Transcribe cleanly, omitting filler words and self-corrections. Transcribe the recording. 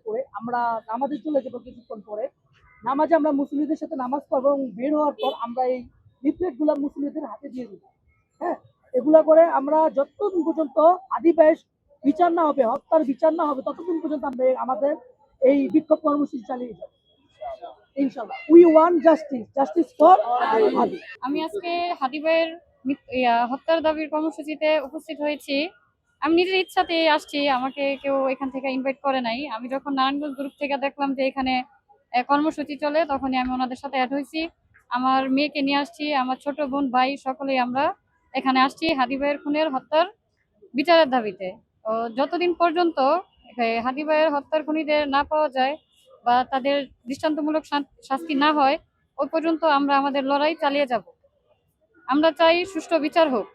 করে আমরা নামাজে চলে যাবো কিছুক্ষণ পরে। নামাজে আমরা মুসল্লিদের সাথে নামাজ পড়বো এবং বের হওয়ার পর আমরা এই লিফলেট গুলা মুসল্লিদের হাতে দিয়ে দিব। হ্যাঁ, এগুলা করে আমরা যতদিন পর্যন্ত আদি ভাইয়ের বিচার না হবে, হত্যার বিচার না হবে, ততদিন পর্যন্ত আমরা আমাদের এই বিক্ষোভ কর্মসূচি চালিয়ে যাবো ইনশাল্লাহ। We want justice, justice for Hadi. আমি আজকে হাদি ভাইয়ের হত্যার দাবির কর্মসূচিতে উপস্থিত হয়েছি। আমি নিজের ইচ্ছাতে আসছি, আমাকে কেউ এখান থেকে ইনভাইট করে নাই। আমি যখন নারায়ণগঞ্জ গ্রুপ থেকে দেখলাম যে এখানে কর্মসূচি চলে, তখনই আমি ওনাদের সাথে অ্যাড হয়েছি। আমার মেয়েকে নিয়ে আসছি, আমার ছোট বোন ভাই সকলেই আমরা এখানে আসছি হাদি ভাইয়ের খুনের হত্যার বিচারের দাবিতে। তো যতদিন পর্যন্ত হাদি ভাইয়ের হত্যার খুনিদের না পাওয়া যায় বা তাদের দৃষ্টান্তমূলক শাস্তি না হয়, ওই পর্যন্ত আমরা আমাদের লড়াই চালিয়ে যাব। আমরা চাই সুষ্ঠু বিচার হোক।